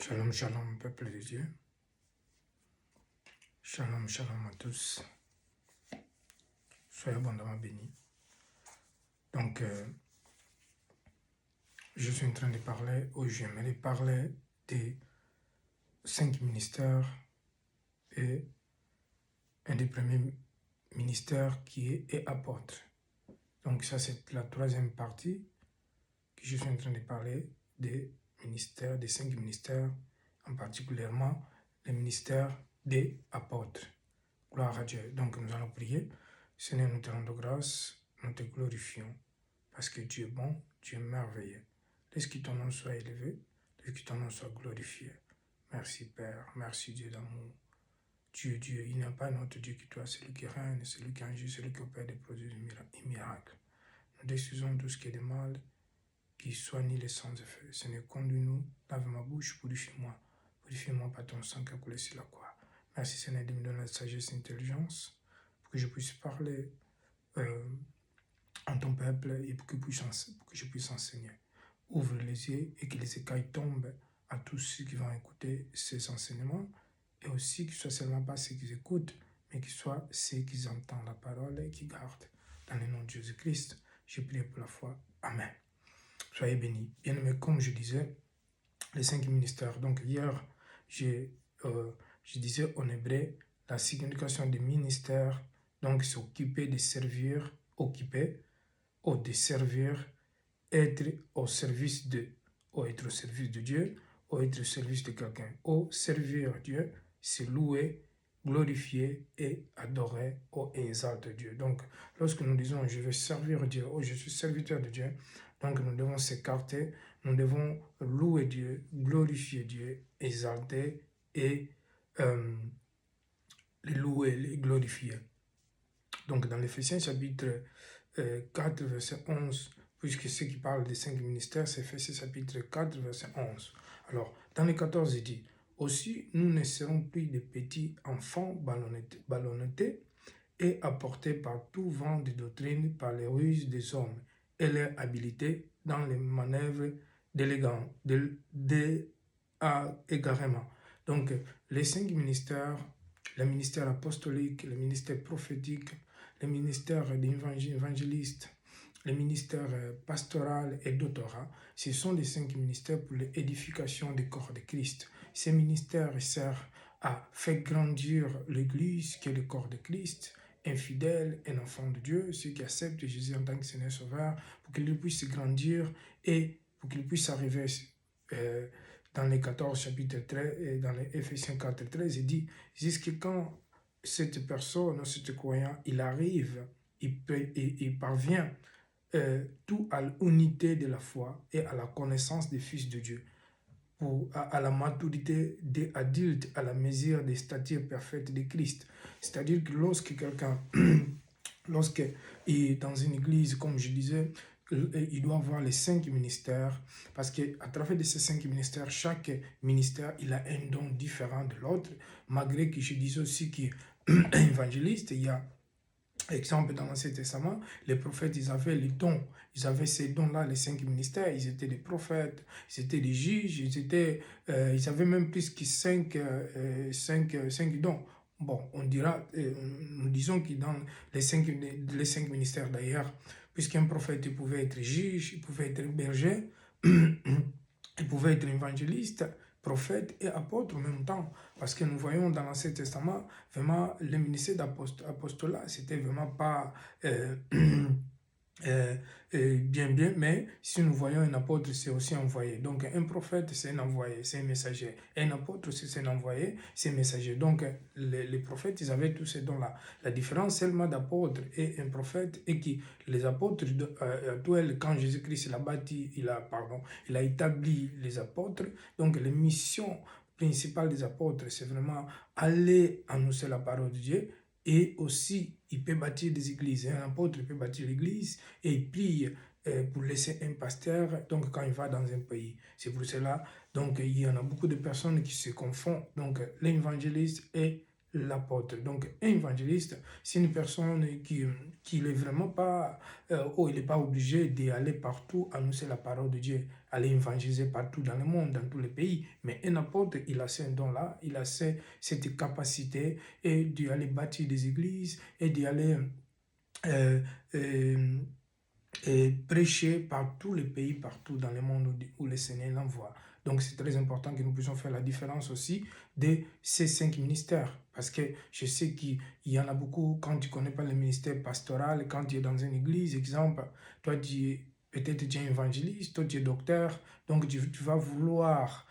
Shalom, shalom, peuple de Dieu. Shalom, shalom à tous. Soyez abondamment bénis. Donc, je suis en train de parler, ou j'aimerais parler des 5 ministères et un des premiers ministères qui est apôtre. Donc, ça, c'est la troisième partie que je suis en train de parler des ministères, des 5 ministères, en particulièrement les ministères des apôtres. Gloire à Dieu. Donc nous allons prier. Seigneur, nous te rendons grâce, nous te glorifions, parce que Dieu est bon, Dieu est merveilleux. Laisse que ton nom soit élevé, laisse que ton nom soit glorifié. Merci Père, merci Dieu d'amour. Dieu, il n'y a pas un autre Dieu que toi, celui qui règne, celui qui agit, celui qui opère des produits et miracles. Nous décisons tout ce qui est de mal, qui soigne les sans effet. Seigneur, conduis-nous, lave ma bouche, purifie-moi par ton sang qui a coulé sur la croix. Merci Seigneur de me donner la sagesse et l'intelligence pour que je puisse parler en ton peuple et pour que je puisse enseigner. Ouvre les yeux et que les écailles tombent à tous ceux qui vont écouter ces enseignements et aussi qu'ils ne soient seulement pas ceux qui écoutent, mais qu'ils soient ceux qui entendent la parole et qui gardent. Dans le nom de Jésus-Christ, je prie pour la foi. Amen. Soyez bénis. Bien-aimés, comme je disais, les 5 ministères. Donc hier, je disais en hébreu, la signification des ministères, donc c'est occuper de servir, occuper, ou de servir, être au service de, ou être au service de Dieu, ou être au service de quelqu'un. Ou servir Dieu, c'est louer, glorifier et adorer ou exalter Dieu. Donc, lorsque nous disons je vais servir Dieu ou je suis serviteur de Dieu, donc nous devons s'écarter, nous devons louer Dieu, glorifier Dieu, exalter et les louer, les glorifier. Donc dans l'Éphésiens chapitre 4, verset 11, puisque ce qui parle des 5 ministères, c'est Éphésiens chapitre 4, verset 11. Alors, dans les 14, il dit, « Aussi, nous ne serons plus des petits enfants ballonnetés et apportés par tout vent de doctrine, par les ruses des hommes et leur habileté dans les manœuvres d'égarement. » Donc, les 5 ministères, le ministère apostolique, le ministère prophétique, le ministère d'évangéliste, le ministère pastoral et d'autorat, ce sont les 5 ministères pour l'édification du corps de Christ. Ces ministères servent à faire grandir l'Église qui est le corps de Christ, un fidèle, un enfant de Dieu, ceux qui acceptent Jésus en tant que Seigneur Sauveur, pour qu'il puisse grandir et pour qu'il puisse arriver dans les 14 chapitre 13, et dans les Éphésiens 4, 13, il dit, jusqu'à quand cette personne, ce croyant, il arrive, il parvient tout à l'unité de la foi et à la connaissance des fils de Dieu, à la maturité des adultes, à la mesure des statures parfaites de Christ. C'est-à-dire que lorsque quelqu'un, lorsque il est dans une église, comme je disais, il doit avoir les 5 ministères, parce qu'à travers de ces 5 ministères, chaque ministère, il a un don différent de l'autre, malgré que je disais aussi qu'un évangéliste, il y a exemple, dans l'Ancien Testament, les prophètes, ils avaient les dons. Ils avaient ces dons-là, les 5 ministères. Ils étaient des prophètes, ils étaient des juges, ils avaient même plus que 5 dons. Bon, on dira, nous disons que dans les 5 ministères d'ailleurs, puisqu'un prophète il pouvait être juge, il pouvait être berger, il pouvait être évangéliste, prophète et apôtre en même temps. Parce que nous voyons dans l'Ancien Testament, vraiment, le ministère d'apostolat, c'était vraiment pas bien, mais si nous voyons un apôtre, c'est aussi envoyé. Donc, un prophète, c'est un envoyé, c'est un messager. Un apôtre, c'est un envoyé, c'est un messager. Donc, les prophètes, ils avaient tous ces dons-là. La différence seulement d'apôtre et un prophète est que les apôtres, quand Jésus-Christ il a établi les apôtres, donc les missions principales des apôtres, c'est vraiment aller annoncer la parole de Dieu. Et aussi, il peut bâtir des églises. Un apôtre peut bâtir l'église et il prie pour laisser un pasteur, donc quand il va dans un pays. C'est pour cela, donc il y en a beaucoup de personnes qui se confondent. Donc l'évangéliste et l'apôtre. Donc un évangéliste, c'est une personne qui n'est vraiment pas, il n'est pas obligé d'aller partout annoncer la parole de Dieu. aller évangéliser partout dans le monde, dans tous les pays. Mais un apôtre, il a ce don-là, il a cette capacité et d'y aller bâtir des églises et d'y aller euh, euh, prêcher par tous les pays, partout dans le monde où le Seigneur l'envoie. Donc c'est très important que nous puissions faire la différence aussi de ces 5 ministères. Parce que je sais qu'il y en a beaucoup, quand tu ne connais pas le ministère pastoral, quand tu es dans une église, exemple, toi peut-être tu es évangéliste, toi tu es docteur, donc tu vas vouloir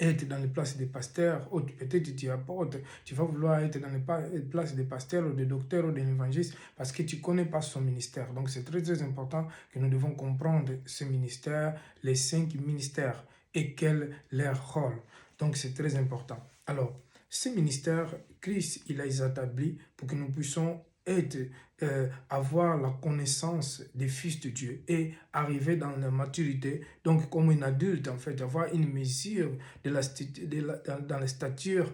être dans les places des pasteurs, ou peut-être tu apportes, tu vas vouloir être dans les places des pasteurs ou des docteurs ou des évangélistes parce que tu ne connais pas son ministère. Donc c'est très très important que nous devons comprendre ce ministère, les 5 ministères et quel est leur rôle. Donc c'est très important. Alors, ces ministères, Christ, il a établi pour que nous puissions avoir la connaissance des fils de Dieu et arriver dans la maturité, donc comme un adulte en fait, avoir une mesure dans la stature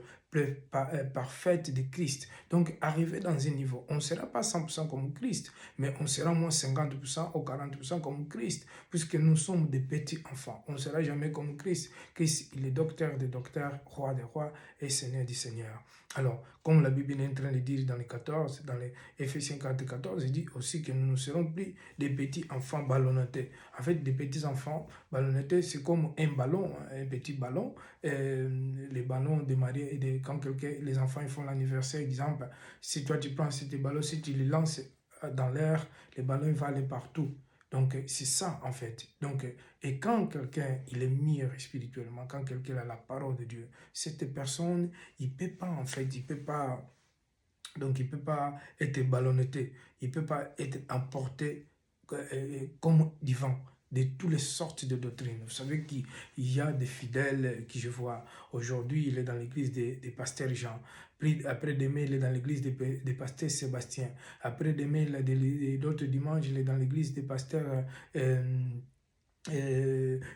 parfaite de Christ. Donc arriver dans un niveau, on ne sera pas 100% comme Christ, mais on sera moins 50% ou 40% comme Christ, puisque nous sommes des petits enfants. On ne sera jamais comme Christ. Christ, il est docteur des docteurs, roi des rois et seigneur des seigneurs. Alors, comme la Bible est en train de dire dans les 14, dans les Éphésiens 4 et 14, il dit aussi que nous ne serons plus des petits enfants ballonnettés. En fait, des petits enfants ballonnettés, c'est comme un ballon, un petit ballon. Les ballons de mariés, quand les enfants ils font l'anniversaire, exemple, si toi tu prends ces ballons, si tu les lances dans l'air, les ballons vont aller partout. Donc, c'est ça, en fait. Donc, et quand quelqu'un, il est mûr spirituellement, quand quelqu'un a la parole de Dieu, cette personne, il ne peut pas, en fait, il peut pas, donc il ne peut pas être ballonneté, il ne peut pas être emporté comme du vent de toutes les sortes de doctrines. Vous savez qu'il y a des fidèles qui je vois. Aujourd'hui, il est dans l'église des pasteurs Jean. Après-demain, il est dans l'église des pasteurs Sébastien. Après-demain, d'autres dimanches, il est dans l'église des pasteurs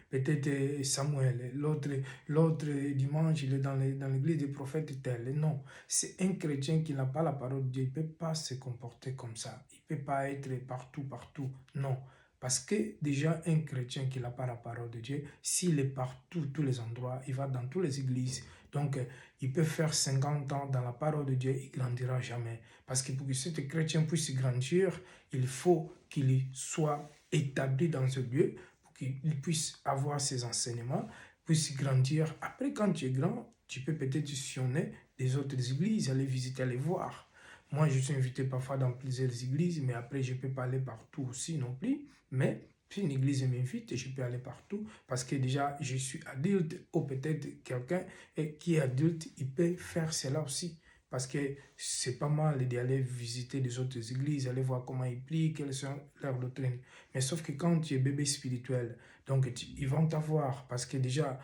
peut-être Samuel, l'autre dimanche, il est dans l'église des prophètes tel. Non, c'est un chrétien qui n'a pas la parole de Dieu, il ne peut pas se comporter comme ça, il ne peut pas être partout, non. Parce que déjà, un chrétien qui n'a pas la parole de Dieu, s'il est partout, tous les endroits, il va dans toutes les églises, donc il peut faire 50 ans dans la parole de Dieu, il ne grandira jamais. Parce que pour que ce chrétien puisse grandir, il faut qu'il soit établi dans ce lieu, qu'il puisse avoir ses enseignements, puisse grandir. Après, quand tu es grand, tu peux peut-être sillonner des autres églises, aller visiter, aller voir. Moi, je suis invité parfois dans plusieurs églises, mais après, je ne peux pas aller partout aussi non plus. Mais si une église m'invite, je peux aller partout parce que déjà, je suis adulte ou peut-être quelqu'un qui est adulte, il peut faire cela aussi. Parce que c'est pas mal d'aller visiter des autres églises, aller voir comment ils prient, quelles sont leurs doctrines. Mais sauf que quand tu es bébé spirituel, donc ils vont t'avoir parce que déjà,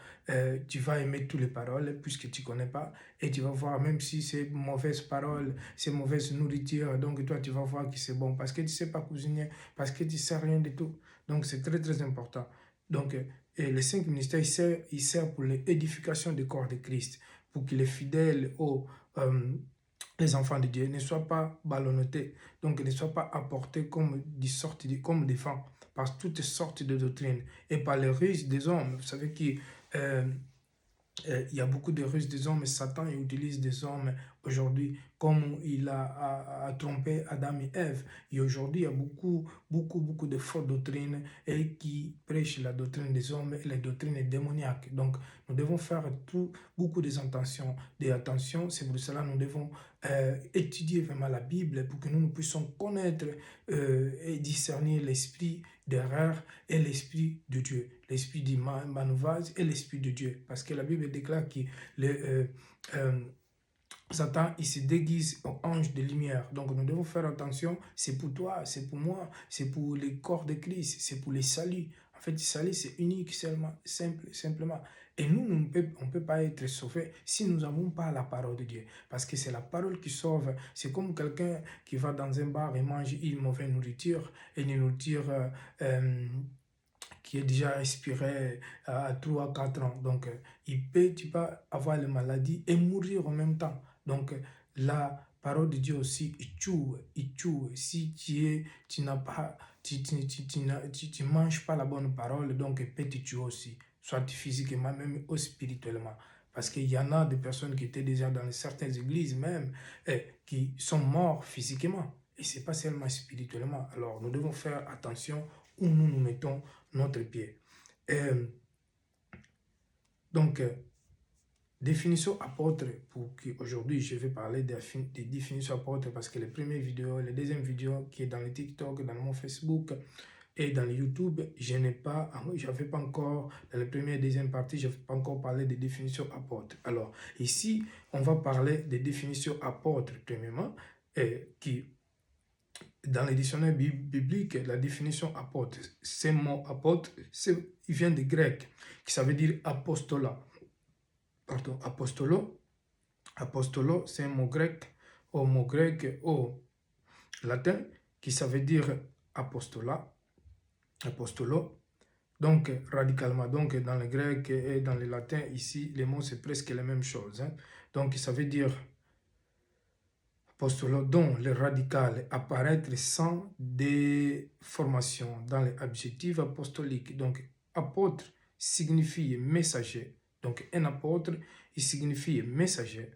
tu vas aimer toutes les paroles puisque tu ne connais pas et tu vas voir même si c'est mauvaise parole, c'est mauvaise nourriture, donc toi tu vas voir que c'est bon parce que tu ne sais pas cuisiner, parce que tu ne sais rien de tout. Donc c'est très très important. Donc et les 5 ministères, ils servent pour l'édification du corps de Christ, pour que les fidèles les enfants de Dieu ne soient pas ballonnés, donc ne soient pas apportés comme des vents par toutes sortes de doctrines et par les ruses des hommes. Vous savez qu'il y a beaucoup de ruses des hommes et Satan utilise des hommes aujourd'hui comme il a trompé Adam et Ève. Et aujourd'hui, il y a beaucoup de fausses doctrines et qui prêchent la doctrine des hommes et les doctrines démoniaques. Donc, nous devons faire beaucoup d'attention. C'est pour cela que nous devons étudier vraiment la Bible pour que nous puissions connaître et discerner l'esprit d'erreur et l'esprit de Dieu, l'esprit du manouvage et l'esprit de Dieu. Parce que la Bible déclare que Satan, il se déguise en ange de lumière. Donc nous devons faire attention, c'est pour toi, c'est pour moi, c'est pour le corps de Christ, c'est pour les saluts. En fait, le salut, c'est unique, simplement. Et nous, on ne peut pas être sauvés si nous n'avons pas la parole de Dieu. Parce que c'est la parole qui sauve. C'est comme quelqu'un qui va dans un bar et mange une mauvaise nourriture, et une nourriture qui est déjà respiré à 3 à 4 ans. Donc, tu peux avoir la maladie et mourir en même temps. Donc, la parole de Dieu aussi, il tue. Si tu tu manges pas la bonne parole, donc il peut te tuer aussi, soit physiquement, même ou spirituellement. Parce qu'il y en a des personnes qui étaient déjà dans certaines églises même, qui sont morts physiquement. Et ce n'est pas seulement spirituellement. Alors, nous devons faire attention où nous mettons notre pied. Donc, définition apôtre, pour qu'aujourd'hui je vais parler des définitions apôtres, parce que les premières vidéos, les deuxièmes vidéos qui est dans le TikTok, dans mon Facebook et dans le YouTube, je n'avais pas encore, dans la première et deuxième partie, je n'avais pas encore parlé des définitions apôtres. Alors, ici, on va parler des définitions apôtres, premièrement, qui, dans le dictionnaire biblique, la définition apôtre, ce mot apôtre, il vient du grec, qui ça veut dire apostolat. Pardon, apostolo, c'est un mot grec au latin, qui ça veut dire apostolat, apostolo. Donc, radicalement, donc dans le grec et dans le latin, ici, les mots, c'est presque la même chose. Hein. Donc, ça veut dire apostolo, dont le radical apparaître sans déformation dans les adjectifs apostoliques. Donc, apôtre signifie messager. Donc, un apôtre, il signifie messager.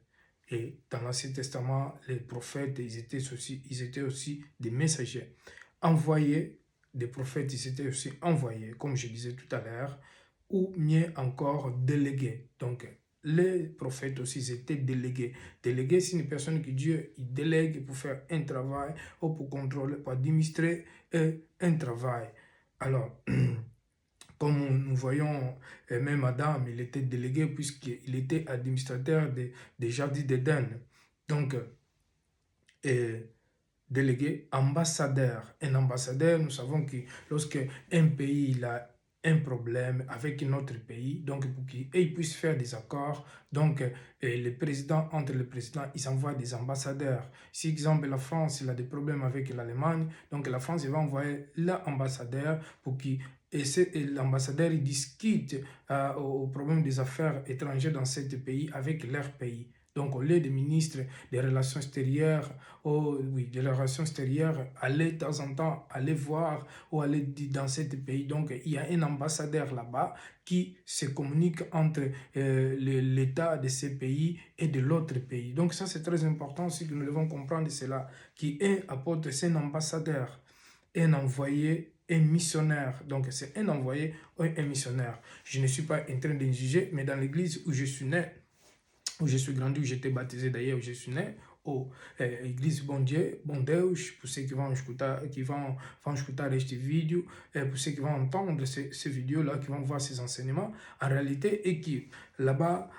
Et dans l'Ancien Testament, les prophètes, ils étaient aussi des messagers. Envoyés, des prophètes, ils étaient aussi envoyés, comme je disais tout à l'heure, ou mieux encore délégués. Donc, les prophètes aussi étaient délégués. Délégué, c'est une personne que Dieu il délègue pour faire un travail ou pour contrôler, pour administrer un travail. Alors, comme nous voyons, même Adam, il était délégué puisqu'il était administrateur des jardins d'Éden. Donc, délégué, ambassadeur. Un ambassadeur, nous savons que lorsque un pays il a un problème avec un autre pays, donc pour qu'ils puissent faire des accords, donc entre les présidents, ils envoient des ambassadeurs. Si, exemple, la France il a des problèmes avec l'Allemagne, donc la France il va envoyer l'ambassadeur pour qu'il et l'ambassadeur il discute aux problèmes des affaires étrangères dans ce pays avec leur pays. Donc, au lieu des ministres des relations extérieures, des relations extérieures, aller de temps en temps, aller voir ou aller dans ce pays. Donc, il y a un ambassadeur là-bas qui se communique entre l'État de ce pays et de l'autre pays. Donc, ça, c'est très important aussi que nous devons comprendre cela, qui est apôtre, c'est un ambassadeur, un envoyé, un missionnaire. Donc, c'est un envoyé ou un missionnaire. Je ne suis pas en train de juger, mais dans l'église où je suis né, où je suis grandi, où j'étais baptisé d'ailleurs, où je suis né, l'église Bon Dieu, Bon Deus, pour ceux qui vont écouter cette vidéo, pour ceux qui vont entendre ces vidéos-là, qui vont voir ces enseignements, en réalité, et qui, là-bas,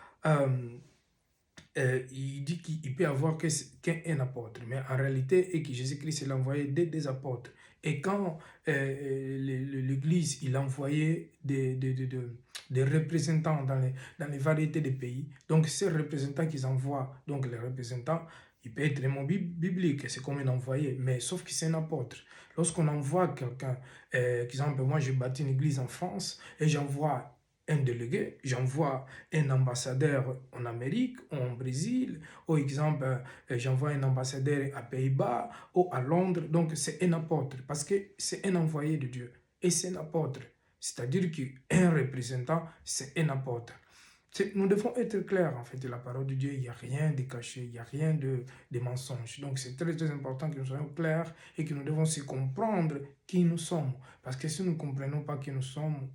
il dit qu'il peut y avoir qu'un apôtre, mais en réalité, et que Jésus-Christ l'a envoyé des apôtres. Et quand l'Église, il a envoyé des représentants dans les variétés de pays, donc ces représentants qu'ils envoient, donc les représentants, il peut être un mot biblique, c'est comme un envoyé, mais sauf que c'est un apôtre. Lorsqu'on envoie quelqu'un, par exemple, moi j'ai bâti une église en France, et j'envoie un délégué, j'envoie un ambassadeur en Amérique ou en Brésil, ou exemple, j'envoie un ambassadeur à Pays-Bas ou à Londres, donc c'est un apôtre, parce que c'est un envoyé de Dieu, et c'est un apôtre, c'est-à-dire qu'un représentant, c'est un apôtre. Nous devons être clairs, en fait, de la parole de Dieu, il n'y a rien de caché, il n'y a rien de mensonge. Donc c'est très très important que nous soyons clairs et que nous devons aussi comprendre qui nous sommes, parce que si nous ne comprenons pas qui nous sommes,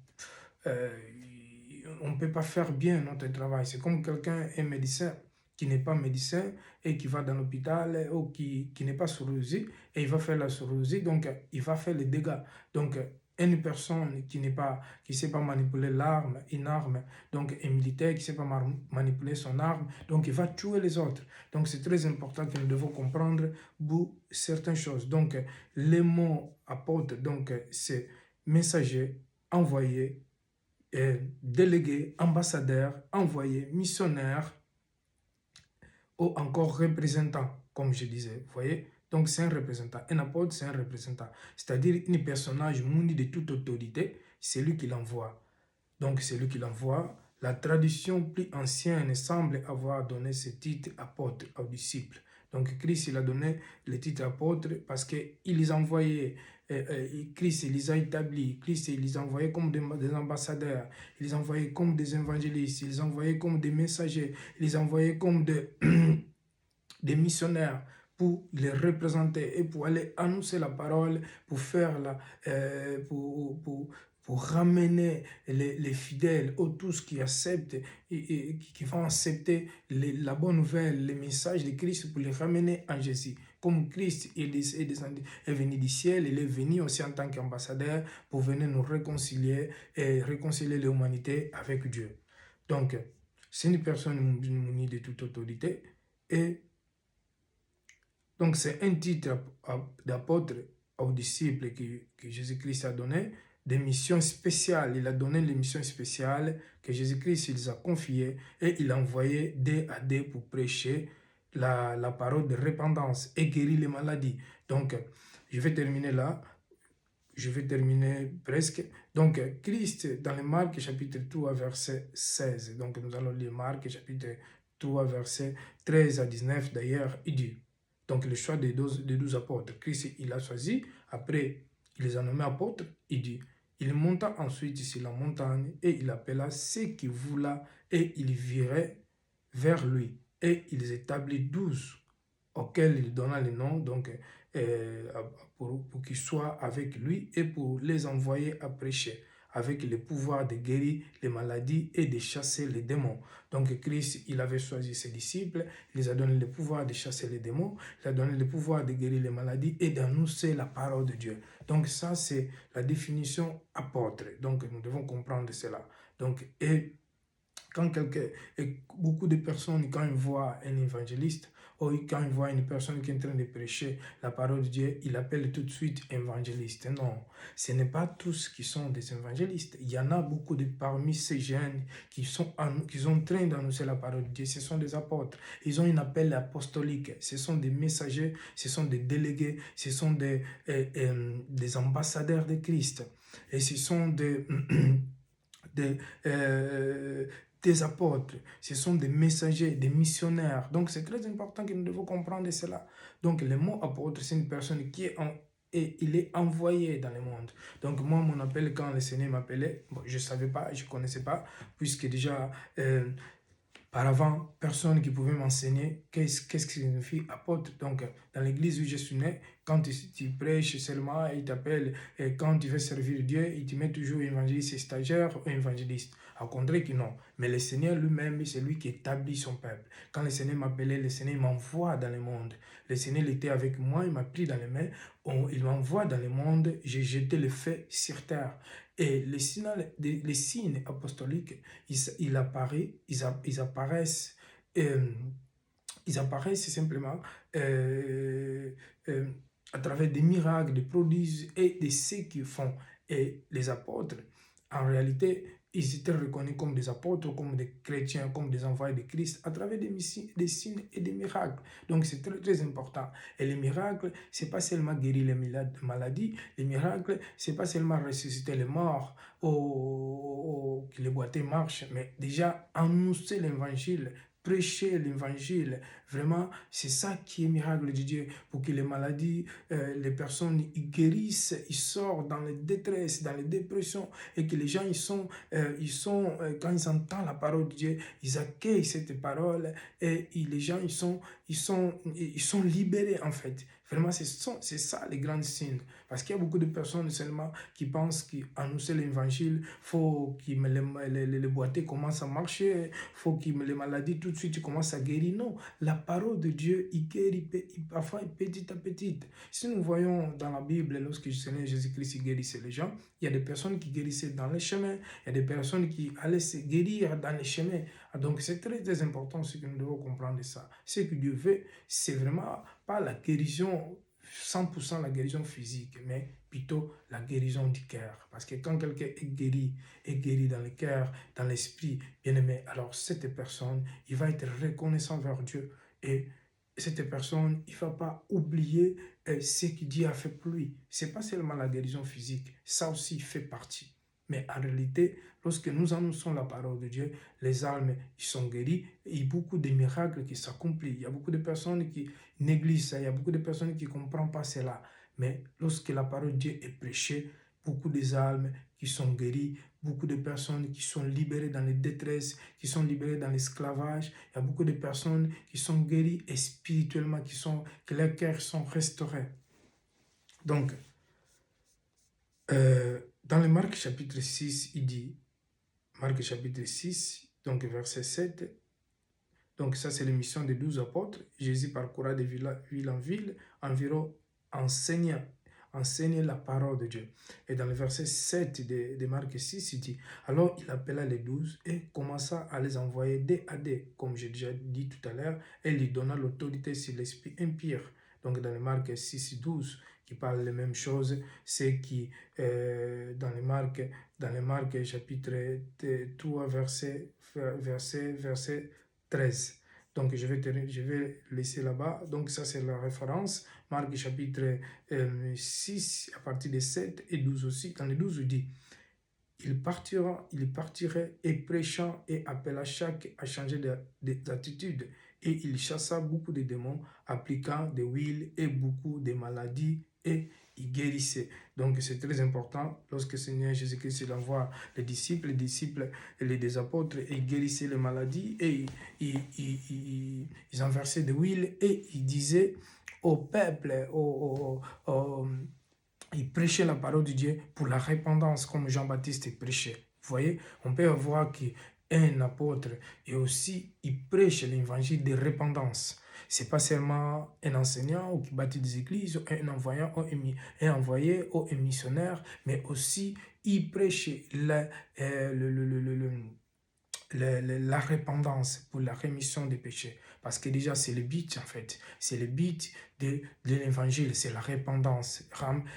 on ne peut pas faire bien notre travail. C'est comme quelqu'un est médecin qui n'est pas médecin et qui va dans l'hôpital ou qui n'est pas chirurgien et il va faire la chirurgie, donc il va faire les dégâts. Donc une personne qui ne sait pas manipuler une arme, donc un militaire qui ne sait pas manipuler son arme, donc il va tuer les autres. Donc c'est très important que nous devons comprendre certaines choses. Donc les mots apôtres, donc c'est messager, envoyé, délégué, ambassadeur, envoyé, missionnaire ou encore représentant, comme je disais, vous voyez. Donc c'est un représentant, un apôtre c'est un représentant, c'est-à-dire un personnage muni de toute autorité, c'est lui qui l'envoie. Donc c'est lui qui l'envoie. La tradition plus ancienne semble avoir donné ce titre apôtre aux disciples. Donc Christ il a donné le titre apôtre parce qu'il les envoyait Christ il les a établis, Christ il les a envoyés comme des ambassadeurs, il les a envoyés comme des évangélistes, il les a envoyés comme des messagers, il les a envoyés comme des missionnaires pour les représenter et pour aller annoncer la parole, pour faire pour ramener les fidèles, ou tous qui acceptent et qui vont accepter la bonne nouvelle, les messages de Christ pour les ramener en Jésus. Comme Christ est venu du ciel, il est venu aussi en tant qu'ambassadeur pour venir nous réconcilier et réconcilier l'humanité avec Dieu. Donc, c'est une personne munie de toute autorité et donc, c'est un titre d'apôtre aux disciples que Jésus-Christ a donné, des missions spéciales. Il a donné les missions spéciales que Jésus-Christ les a confiées et il a envoyé dé à dé pour prêcher la parole de repentance et guérir les maladies. Donc, je vais terminer là. Je vais terminer presque. Donc, Christ, dans le Marc chapitre 3, verset 16. Donc, nous allons lire Marc chapitre 3, verset 13 à 19. D'ailleurs, il dit, donc le choix des 12 apôtres. Christ, il a choisi. Après, il les a nommés apôtres. Il dit, il monta ensuite sur la montagne et il appela ceux qui voulaient et il virait vers lui. Et il établit 12 auxquels il donna le nom, donc pour qu'ils soient avec lui et pour les envoyer à prêcher, avec le pouvoir de guérir les maladies et de chasser les démons. Donc Christ, il avait choisi ses disciples, il les a donné le pouvoir de chasser les démons, il a donné le pouvoir de guérir les maladies et d'annoncer la parole de Dieu. Donc ça, c'est la définition apôtre. Donc nous devons comprendre cela. Donc, quand beaucoup de personnes, quand ils voient un évangéliste, ou quand ils voient une personne qui est en train de prêcher la parole de Dieu, ils l'appellent tout de suite évangéliste. Non, ce n'est pas tous qui sont des évangélistes. Il y en a beaucoup parmi ces jeunes qui sont en train d'annoncer la parole de Dieu. Ce sont des apôtres. Ils ont un appel apostolique. Ce sont des messagers, ce sont des délégués, ce sont des ambassadeurs de Christ. Et ce sont des apôtres, ce sont des messagers, des missionnaires. Donc c'est très important que nous devons comprendre cela. Donc le mot apôtre, c'est une personne qui et il est envoyé dans le monde. Donc moi, mon appel, quand le Seigneur m'appelait, bon, je ne savais pas, je ne connaissais pas, puisque déjà, par avant, personne qui pouvait m'enseigner qu'est-ce que signifie apôtre. Donc, dans l'église où je suis né, quand tu prêches seulement, il t'appelle, et quand tu veux servir Dieu, il te met toujours évangéliste et stagiaire ou évangéliste. Au contraire que non. Mais le Seigneur lui-même, c'est lui qui établit son peuple. Quand le Seigneur m'appelait, le Seigneur m'envoie dans le monde. Le Seigneur il était avec moi, il m'a pris dans les mains, il m'envoie dans le monde, j'ai jeté le fait sur terre. Et les signes apostoliques, ils apparaissent, ils apparaissent simplement à travers des miracles, des prodiges et de ceux qui font. Et les apôtres, en réalité, ils étaient reconnus comme des apôtres, comme des chrétiens, comme des envoyés de Christ, à travers des signes et des miracles. Donc c'est très, très important. Et les miracles, ce n'est pas seulement guérir les maladies, les miracles, ce n'est pas seulement ressusciter les morts ou que les boiteux marchent, mais déjà annoncer l'évangile, prêcher l'évangile. Vraiment, c'est ça qui est miracle de Dieu, pour que les maladies, les personnes ils guérissent, ils sortent dans les détresses, dans les dépressions, et que les gens, quand ils entendent la parole de Dieu, ils accueillent cette parole, et les gens, ils sont libérés en fait. Vraiment, c'est ça les grands signes. Parce qu'il y a beaucoup de personnes seulement qui pensent qu'annoncer l'évangile, il faut que les boiteux commencent à marcher, il faut que les maladies tout de suite commencent à guérir. Non, la parole de Dieu, il guérit parfois petit à petit. Si nous voyons dans la Bible, lorsque le Seigneur Jésus-Christ guérissait les gens, il y a des personnes qui guérissaient dans les chemins, il y a des personnes qui allaient se guérir dans les chemins. Donc c'est très, très important ce que nous devons comprendre de ça. Ce que Dieu veut, c'est vraiment pas la guérison, 100% la guérison physique, mais plutôt la guérison du cœur. Parce que quand quelqu'un est guéri dans le cœur, dans l'esprit, bien aimé, alors cette personne, il va être reconnaissant vers Dieu. Et cette personne, il ne va pas oublier ce que Dieu a fait pour lui. Ce n'est pas seulement la guérison physique, ça aussi fait partie. Mais en réalité, lorsque nous annonçons la parole de Dieu, les âmes ils sont guéries et il y a beaucoup de miracles qui s'accomplissent. Il y a beaucoup de personnes qui négligent ça, il y a beaucoup de personnes qui ne comprennent pas cela. Mais lorsque la parole de Dieu est prêchée, beaucoup des âmes qui sont guéries, beaucoup de personnes qui sont libérées dans les détresses, qui sont libérées dans l'esclavage. Il y a beaucoup de personnes qui sont guéries et spirituellement, que leurs cœurs sont restaurés. Donc, dans le Marc chapitre 6, il dit, Marc chapitre 6, donc verset 7, donc ça c'est l'émission des 12 apôtres. Jésus parcourra de ville en ville, environ enseignant la parole de Dieu. Et dans le verset 7 de Marc 6, il dit, alors il appela les 12 et commença à les envoyer dé à dé, comme j'ai déjà dit tout à l'heure, et lui donna l'autorité sur l'esprit impur. Donc dans le Marc 6, 12, qui parle les mêmes choses, c'est qui, dans le Marc chapitre 3, verset 13. Donc, je vais laisser là-bas. Donc, ça, c'est la référence. Marc chapitre 6, à partir des 7 et 12 aussi. Dans les 12, il dit, il partirait et prêchant et appela chaque à changer d'attitude. Et il chassa beaucoup de démons, appliquant des huiles et beaucoup de maladies et il guérissait. Donc c'est très important lorsque le Seigneur Jésus-Christ envoie les disciples et les apôtres et guérissaient les maladies et ils en versaient de l'huile et ils disaient au peuple, il prêchait la parole de Dieu pour la repentance comme Jean-Baptiste prêchait. Vous voyez, on peut voir qu'un apôtre et aussi il prêche l'évangile de repentance. Ce n'est pas seulement un enseignant ou qui bâtit des églises, un envoyé ou un missionnaire, mais aussi il prêche la repentance pour la rémission des péchés. Parce que déjà, c'est le but, en fait. C'est le but de l'évangile, c'est la repentance.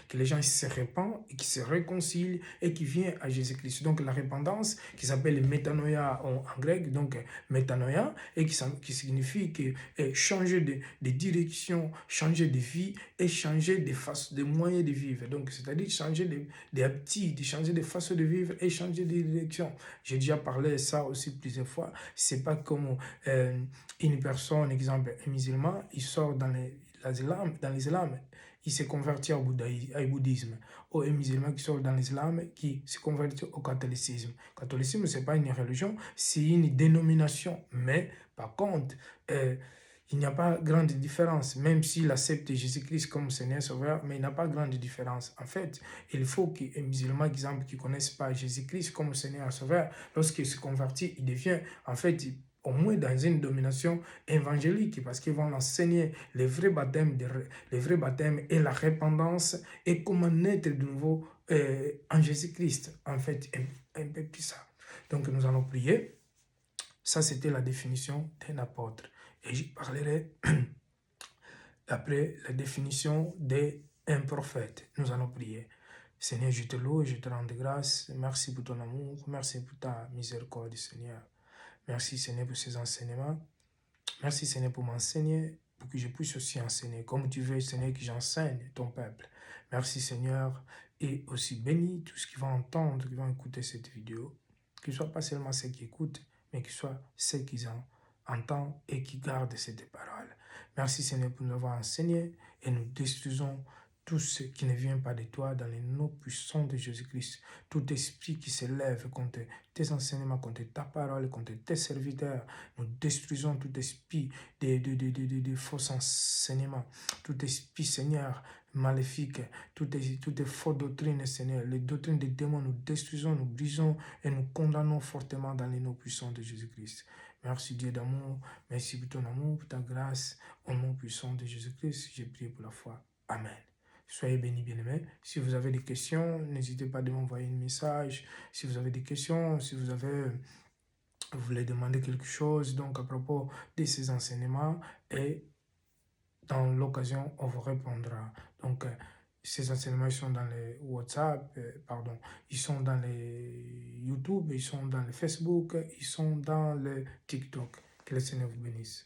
Que les gens se répandent, et qui se réconcilient et qui viennent à Jésus-Christ. Donc, la repentance, qui s'appelle métanoïa en grec, donc métanoïa, et qui signifie que changer de direction, changer de vie et changer de moyens de vivre. Donc, c'est-à-dire changer d'habitude, changer de façon de vivre et changer de direction. J'ai déjà parlé de ça aussi plusieurs fois. C'est pas comme une personne, exemple, un musulman, il sort dans l'islam, il se convertit au bouddhisme. Ou un musulman qui sort dans l'islam, qui se convertit au catholicisme. Le catholicisme, ce n'est pas une religion, c'est une dénomination. Mais, par contre, il n'y a pas grande différence, même s'il accepte Jésus-Christ comme Seigneur Sauveur, mais il n'y a pas grande différence. En fait, il faut qu'un musulman, exemple, qui ne connaisse pas Jésus-Christ comme Seigneur Sauveur, lorsqu'il se convertit, il devient, en fait, au moins dans une domination évangélique, parce qu'ils vont l'enseigner le vrai baptême et la repentance, et comment naître de nouveau en Jésus-Christ. En fait, un peu plus ça. Donc, nous allons prier. Ça, c'était la définition d'un apôtre. Et j'y parlerai après la définition d'un prophète. Nous allons prier. Seigneur, je te loue et je te rends grâce. Merci pour ton amour. Merci pour ta miséricorde, Seigneur. Merci, Seigneur, pour ces enseignements. Merci, Seigneur, pour m'enseigner, pour que je puisse aussi enseigner. Comme tu veux, Seigneur, que j'enseigne ton peuple. Merci, Seigneur. Et aussi bénis tous ceux qui vont entendre, qui vont écouter cette vidéo. Que ce ne soit pas seulement ceux qui écoutent, mais que ce soit ceux qui entendent et qui gardent cette parole. Merci, Seigneur, pour nous avoir enseigné et nous détruisons tout ce qui ne vient pas de toi dans les noms puissants de Jésus-Christ. Tout esprit qui se lève contre tes enseignements, contre ta parole, contre tes serviteurs, nous détruisons tout esprit de faux enseignements, tout esprit, Seigneur, maléfique, toutes les fausses doctrines, Seigneur, les doctrines des démons, nous détruisons, nous brisons et nous condamnons fortement dans les noms puissants de Jésus-Christ. Merci Dieu d'amour, merci pour ton amour, pour ta grâce, au nom puissant de Jésus-Christ, j'ai prié pour la foi. Amen. Soyez bénis, bien-aimés. Si vous avez des questions, n'hésitez pas à m'envoyer un message. Si vous avez des questions, si vous voulez demander quelque chose donc à propos de ces enseignements, et dans l'occasion, on vous répondra. Donc, ces enseignements, ils sont dans les WhatsApp, ils sont dans les YouTube, ils sont dans le Facebook, ils sont dans le TikTok. Que le Seigneur vous bénisse.